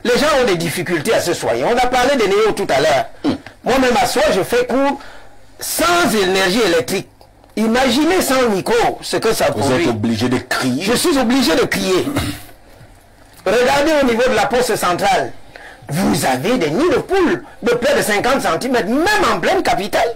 Les gens ont des difficultés à se soigner. On a parlé des néos tout à l'heure. Moi-même, à soi, je fais cours sans énergie électrique. Imaginez sans Nico ce que ça produit. Vous êtes obligé de crier. Je suis obligé de crier. Regardez au niveau de la poste centrale. Vous avez des nids de poules de près de 50 cm, même en pleine capitale.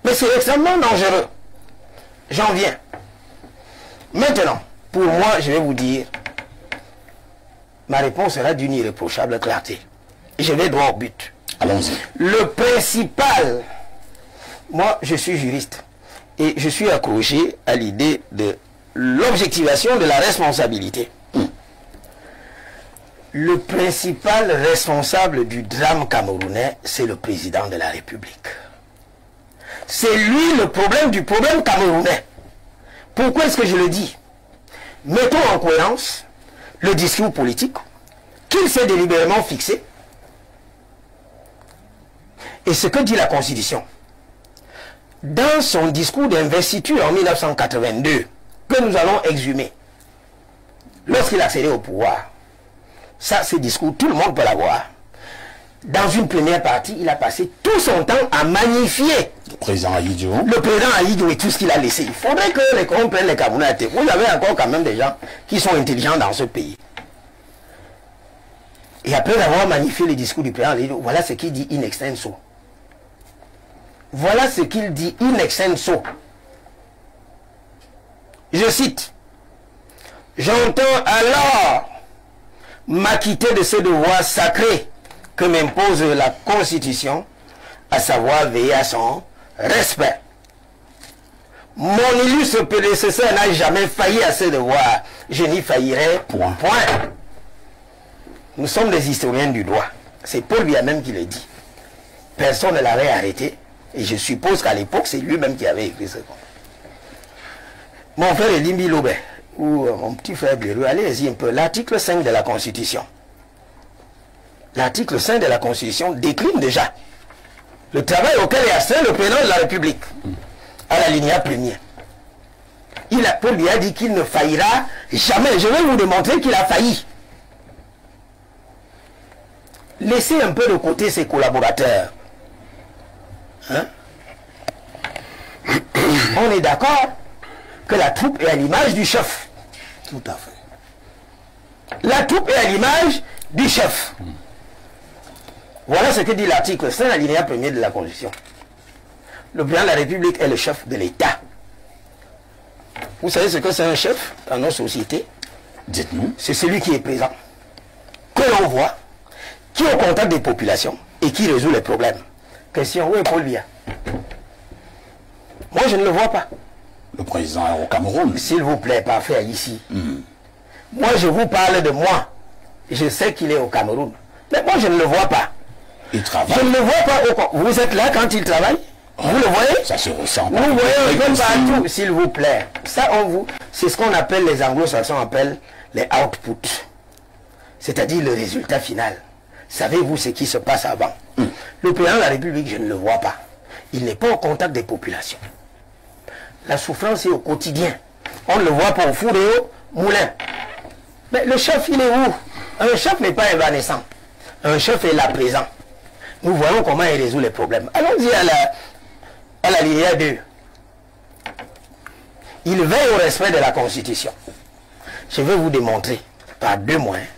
Mais c'est extrêmement dangereux. J'en viens. Maintenant, pour moi, je vais vous dire, ma réponse sera d'une irréprochable clarté. Je vais droit au but. Allons-y. Le principal, moi je suis juriste, et je suis accroché à l'idée de l'objectivation de la responsabilité. Le principal responsable du drame camerounais, c'est le président de la République. C'est lui le problème du problème camerounais. Pourquoi est-ce que je le dis? Mettons en cohérence le discours politique qu'il s'est délibérément fixé et ce que dit la Constitution. Dans son discours d'investiture en 1982, que nous allons exhumer, lorsqu'il a accédé au pouvoir, ça, ce discours, tout le monde peut l'avoir. Dans une première partie, il a passé tout son temps à magnifier Le président Ahidjo. le président Ahidjo et tout ce qu'il a laissé. Il faudrait que les qu'on prenne les Camerounais à tête. Vous avez encore quand même des gens qui sont intelligents dans ce pays. Et après avoir magnifié le discours du président Ahidjo, voilà ce qu'il dit in extenso. Voilà ce qu'il dit in extenso. Je cite. J'entends alors m'acquitter de ce devoir sacré que m'impose la Constitution, à savoir veiller à son respect. Mon illustre prédécesseur n'a jamais failli à ce devoir. Je n'y faillirai point. Nous sommes des historiens du droit. C'est Paul lui-même qui le dit. Personne ne l'avait arrêté. Et je suppose qu'à l'époque, c'est lui-même qui avait écrit ce compte. Mon frère Elimbi Lobé, ou mon petit frère Blérou, allez-y un peu. L'article 5 de la Constitution. L'article 5 de la Constitution décline déjà le travail auquel est astreint le président de la République, à l'alinéa premier. Paul lui a dit qu'il ne faillira jamais. Je vais vous démontrer qu'il a failli. Laissez un peu de côté ses collaborateurs. Hein? On est d'accord que la troupe est à l'image du chef. Tout à fait. La troupe est à l'image du chef. Voilà ce que dit l'article 5, alinéa 1er de la Constitution. Le président de la République est le chef de l'État. Vous savez ce que c'est un chef dans nos sociétés? Dites-nous. C'est celui qui est présent, que l'on voit, qui est au contact des populations et qui résout les problèmes. Question, où est Paul Biya? Moi, je ne le vois pas. Le président est au Cameroun. S'il vous plaît, parfait ici. Moi, je vous parle de moi. Je sais qu'il est au Cameroun. Mais moi, je ne le vois pas. Il travaille. Je ne le vois pas. Vous êtes là quand il travaille? Vous le voyez? Ça se ressent. Vous voyez un peu partout, s'il vous plaît. Ça, c'est ce qu'on appelle, les anglo-saxons appellent les outputs. C'est-à-dire le résultat final. Savez-vous ce qui se passe avant? Le président de la République, je ne le vois pas. Il n'est pas au contact des populations. La souffrance est au quotidien. On ne le voit pas au four et au moulin. Mais le chef, il est où? Un chef n'est pas évanescent. Un chef est là présent. Nous voyons comment il résout les problèmes. Allons-y à la ligne 2. Il veille au respect de la Constitution. Je vais vous démontrer par 2 moyens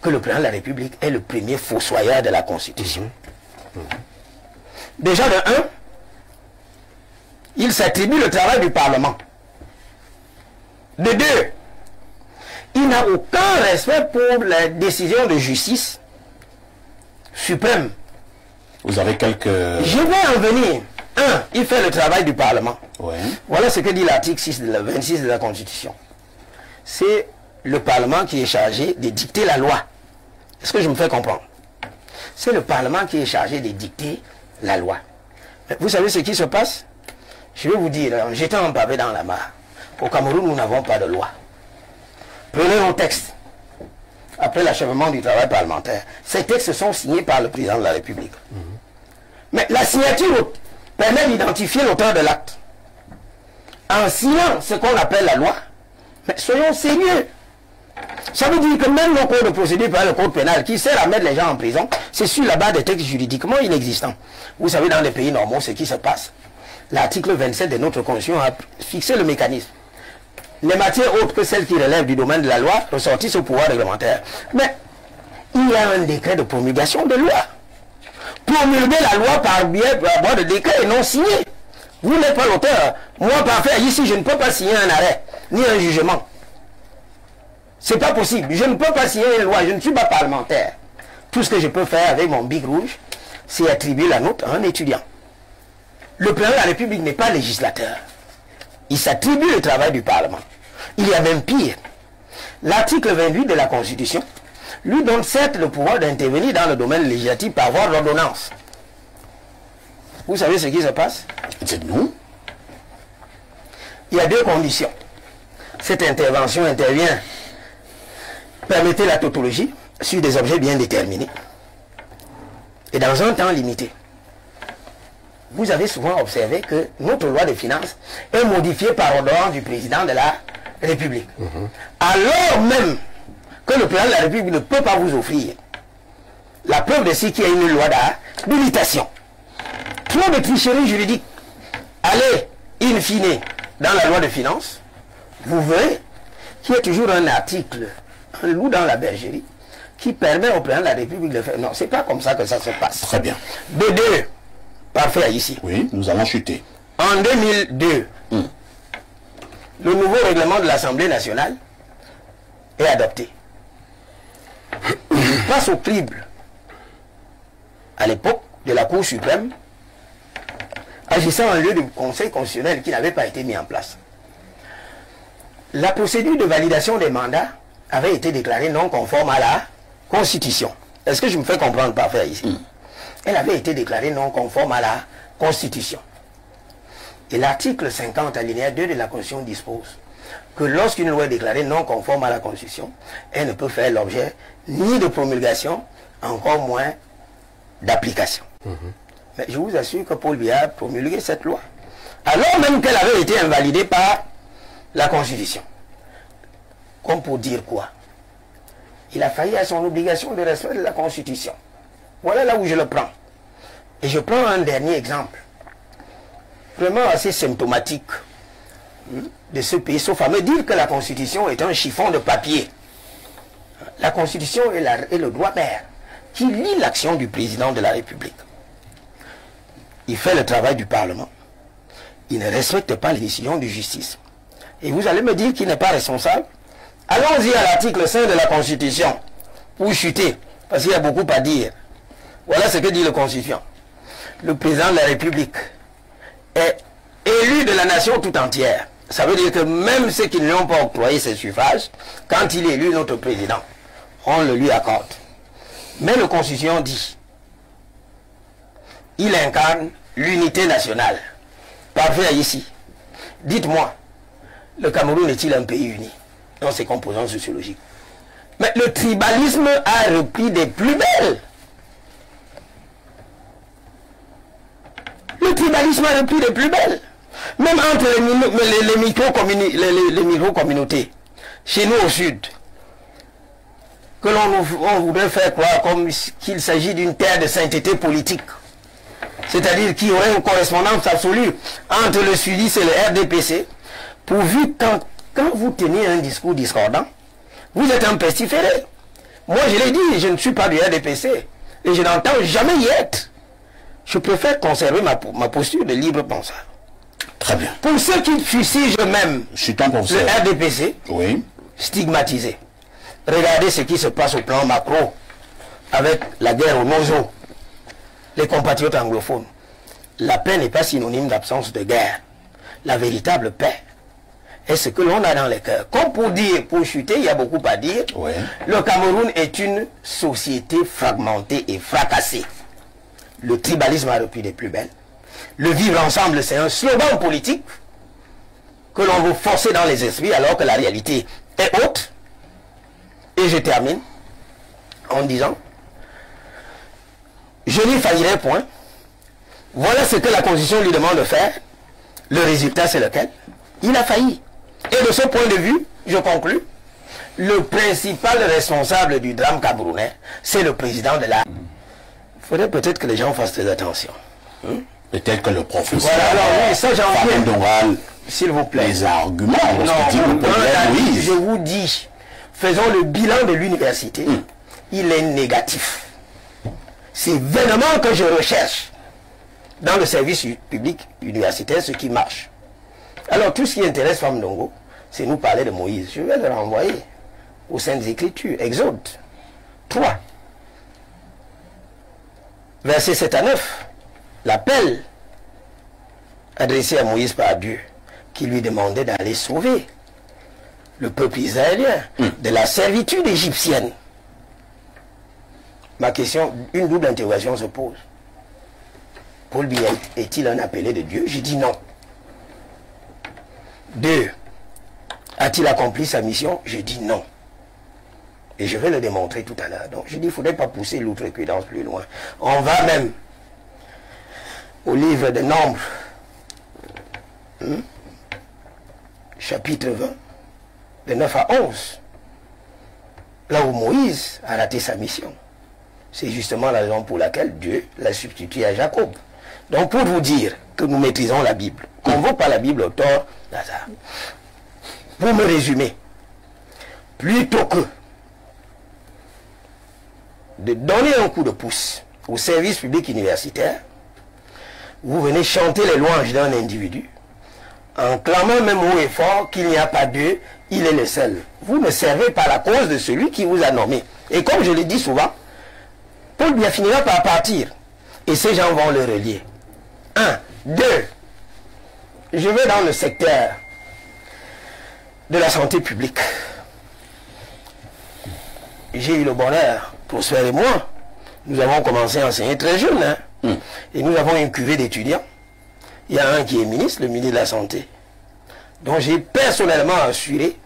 que le président de la République est le premier fossoyeur de la Constitution. Déjà de 1, il s'attribue le travail du Parlement. De 2, il n'a aucun respect pour la décision de justice suprême. Vous avez quelques... Je vais en venir. 1, il fait le travail du Parlement. Ouais. Voilà ce que dit l'article 26 de la Constitution. C'est le Parlement qui est chargé de dicter la loi. Est-ce que je me fais comprendre? C'est le Parlement qui est chargé de dicter la loi. Mais vous savez ce qui se passe? Je vais vous dire, en jetant un pavé dans la mare, au Cameroun, nous n'avons pas de loi. Prenez nos textes. Après l'achèvement du travail parlementaire, ces textes sont signés par le président de la République. Mais la signature permet d'identifier l'auteur de l'acte. En signant ce qu'on appelle la loi, mais soyons sérieux. Ça veut dire que même le code de procédure pénale, le code pénal, qui sert à mettre les gens en prison, c'est sur la base des textes juridiquement inexistants. Vous savez, dans les pays normaux, ce qui se passe. L'article 27 de notre Constitution a fixé le mécanisme. Les matières autres que celles qui relèvent du domaine de la loi ressortissent au pouvoir réglementaire. Mais il y a un décret de promulgation de loi. Promulguer la loi par voie de décret et non signé. Vous n'êtes pas l'auteur. Moi, parfait, ici, je ne peux pas signer un arrêt, ni un jugement. C'est pas possible. Je ne peux pas signer une loi. Je ne suis pas parlementaire. Tout ce que je peux faire avec mon bic rouge, c'est attribuer la note à un étudiant. Le président de la République n'est pas législateur. Il s'attribue le travail du Parlement. Il y a même pire. L'article 28 de la Constitution lui donne certes le pouvoir d'intervenir dans le domaine législatif par voie d'ordonnance. Vous savez ce qui se passe? Dites-nous. Il y a deux conditions. Cette intervention intervient. Permettez la tautologie sur des objets bien déterminés et dans un temps limité. Vous avez souvent observé que notre loi de finances est modifiée par ordonnance du président de la République. Alors même que le président de la République ne peut pas vous offrir la preuve de ce qu'il y a une loi d'habilitation. Trop de tricherie juridique. Allez, in fine, dans la loi de finances, vous verrez qu'il y a toujours un article, un loup dans la bergerie, qui permet au président de la République de faire. Non, c'est pas comme ça que ça se passe. Très bien. De deux, parfait ici. Oui, nous allons chuter. En 2002, le nouveau règlement de l'Assemblée nationale est adopté. Il passe au crible, à l'époque de la Cour suprême, agissant en lieu du Conseil constitutionnel qui n'avait pas été mis en place. La procédure de validation des mandats avait été déclarée non conforme à la Constitution. Est-ce que je me fais comprendre parfait ici? Elle avait été déclarée non conforme à la Constitution. Et l'article 50 alinéa 2 de la Constitution dispose que lorsqu'une loi est déclarée non conforme à la Constitution, elle ne peut faire l'objet ni de promulgation, encore moins d'application. Mais je vous assure que Paul Biya a promulgué cette loi, alors même qu'elle avait été invalidée par la Constitution. Comme pour dire quoi? Il a failli à son obligation de respect de la Constitution. Voilà là où je le prends. Et je prends un dernier exemple, vraiment assez symptomatique de ce pays, sauf à me dire que la Constitution est un chiffon de papier. La Constitution est le droit mère qui lie l'action du président de la République. Il fait le travail du Parlement. Il ne respecte pas les décisions de justice. Et vous allez me dire qu'il n'est pas responsable? Allons-y à l'article 5 de la Constitution pour chuter, parce qu'il y a beaucoup à dire. Voilà ce que dit le Constituant. Le président de la République est élu de la nation tout entière. Ça veut dire que même ceux qui ne lui ont pas octroyé ses suffrages, quand il est élu notre président, on le lui accorde. Mais le Constitution dit, il incarne l'unité nationale. Parfait ici. Dites-moi, le Cameroun est-il un pays uni dans ses composantes sociologiques? Mais le tribalisme a repris des plus belles. Le tribalisme a repris des plus belles. Même entre les micro-communautés, chez nous au sud, que on voudrait faire croire comme qu'il s'agit d'une terre de sainteté politique. C'est-à-dire qu'il y aurait une correspondance absolue entre le sudiste et le RDPC, pourvu quand vous tenez un discours discordant, vous êtes un pestiféré. Moi, je l'ai dit, je ne suis pas du RDPC, et je n'entends jamais y être. Je préfère conserver ma posture de libre penseur. Très bien. Pour ceux qui fustigent même le RDPC, oui, stigmatisé. Regardez ce qui se passe au plan macro avec la guerre au Nozo. Les compatriotes anglophones. La paix n'est pas synonyme d'absence de guerre. La véritable paix est ce que l'on a dans les cœurs. Comme pour dire, pour chuter, il y a beaucoup à dire. Oui. Le Cameroun est une société fragmentée et fracassée. Le tribalisme a repris des plus belles. Le vivre ensemble, c'est un slogan politique que l'on veut forcer dans les esprits alors que la réalité est haute. Et je termine en disant, je n'y faillirai point. Voilà ce que la Constitution lui demande de faire. Le résultat, c'est lequel? Il a failli. Et de ce point de vue, je conclus, le principal responsable du drame camerounais, c'est le président de la... Il faudrait peut-être que les gens fassent très attention. Peut-être que le professeur... Voilà, alors oui, ça j'en viens. S'il vous plaît. Les arguments, je vous dis, faisons le bilan de l'université. Il est négatif. C'est vraiment que je recherche dans le service public universitaire ce qui marche. Alors tout ce qui intéresse Femme Ndongo, c'est nous parler de Moïse. Je vais le renvoyer aux Saintes Écritures. Exode 3. Versets 7 à 9. L'appel adressé à Moïse par Dieu, qui lui demandait d'aller sauver le peuple israélien de la servitude égyptienne. Ma question, une double interrogation se pose. Paul Biya est-il un appelé de Dieu? J'ai dit non. 2. A-t-il accompli sa mission? Je dis non. Et je vais le démontrer tout à l'heure. Donc je dis, il ne faudrait pas pousser l'outrecuidance plus loin. On va même au livre de Nombres, chapitre 20, de 9 à 11. Là où Moïse a raté sa mission. C'est justement la raison pour laquelle Dieu l'a substitué à Jacob. Donc pour vous dire que nous maîtrisons la Bible, qu'on ne vaut pas la Bible au tort d'hasard. Pour me résumer, plutôt que de donner un coup de pouce au service public universitaire, vous venez chanter les louanges d'un individu, en clamant même haut et fort qu'il n'y a pas Dieu, il est le seul. Vous ne servez pas la cause de celui qui vous a nommé. Et comme je le dis souvent, Paul Biya finira par partir. Et ces gens vont le relier. 1. 2. Je vais dans le secteur de la santé publique. J'ai eu le bonheur, Prosper et moi, nous avons commencé à enseigner très jeune. Et nous avons une cuvée d'étudiants. Il y a un qui est ministre, le ministre de la Santé. Donc j'ai personnellement assuré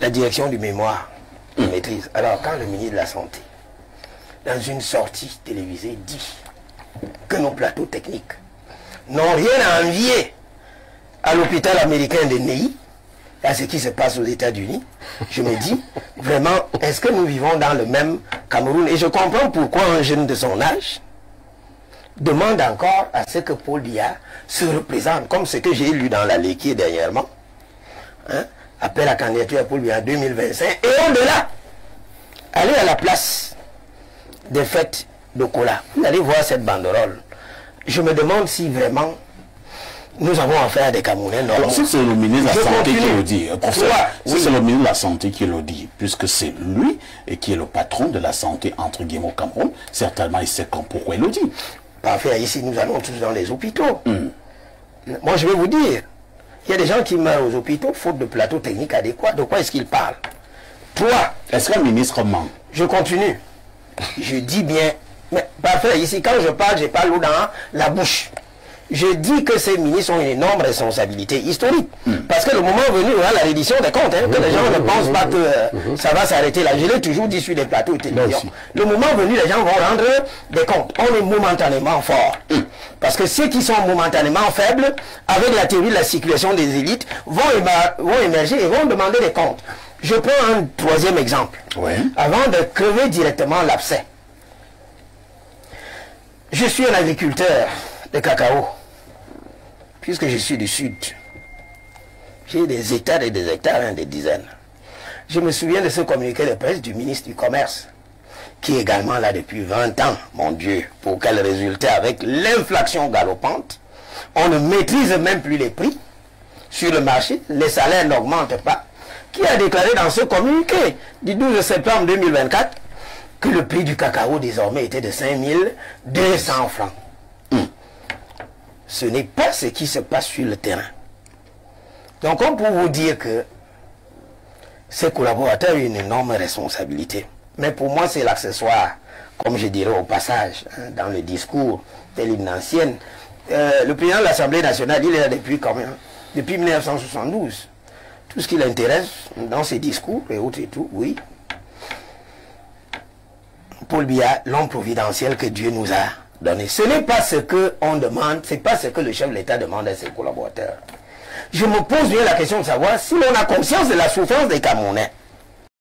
la direction du mémoire de maîtrise. Alors quand le ministre de la Santé, dans une sortie télévisée, dit que nos plateaux techniques n'ont rien à envier à l'hôpital américain de Ney, à ce qui se passe aux États-Unis, je me dis, vraiment, est-ce que nous vivons dans le même Cameroun? Et je comprends pourquoi un jeune de son âge demande encore à ce que Paul Biya se représente, comme ce que j'ai lu dans la Léquier dernièrement. Appel à candidature à Paul Biya en 2025. Et au-delà, allez à la place des fêtes de Kola. Vous allez voir cette banderole. Je me demande si vraiment nous avons affaire à des Camerounais normaux. Alors si c'est le ministre de la Santé qui le dit, professeur, si c'est le ministre de la Santé qui le dit, puisque c'est lui et qui est le patron de la santé entre guillemets au Cameroun, certainement il sait pourquoi il le dit. Parfait, ici nous allons tous dans les hôpitaux. Moi je vais vous dire, il y a des gens qui meurent aux hôpitaux faute de plateau technique adéquat. De quoi est-ce qu'ils parlent? Toi, est-ce qu'un ministre ment? Je continue. Je dis bien, mais parfait, ici quand je parle, j'ai pas l'eau dans la bouche. Je dis que ces ministres ont une énorme responsabilité historique. Parce que le moment venu, il y aura la reddition des comptes, que les gens ne pensent pas que ça va s'arrêter là. Je l'ai toujours dit sur les plateaux de télévision. Le moment venu, les gens vont rendre des comptes. On est momentanément fort. Parce que ceux qui sont momentanément faibles, avec la théorie de la circulation des élites, vont émerger et vont demander des comptes. Je prends un troisième exemple. Avant de crever directement l'abcès. Je suis un agriculteur de cacao, puisque je suis du sud. J'ai des hectares et des hectares, des dizaines. Je me souviens de ce communiqué de presse du ministre du Commerce, qui est également là depuis 20 ans, mon Dieu, pour quel résultat? Avec l'inflation galopante, on ne maîtrise même plus les prix sur le marché, les salaires n'augmentent pas, qui a déclaré dans ce communiqué du 12 septembre 2024 que le prix du cacao désormais était de 5200 francs. Ce n'est pas ce qui se passe sur le terrain. Donc, on peut vous dire que ces collaborateurs ont une énorme responsabilité. Mais pour moi, c'est l'accessoire, comme je dirais au passage, dans le discours de l'hymne ancienne. Le président de l'Assemblée nationale, il est là depuis quand même, depuis 1972. Tout ce qui l'intéresse dans ses discours et autres et tout, oui. Paul Biya, l'homme providentiel que Dieu nous a donné. Ce n'est pas ce qu'on demande, ce n'est pas ce que le chef de l'État demande à ses collaborateurs. Je me pose bien la question de savoir si l'on a conscience de la souffrance des Camerounais.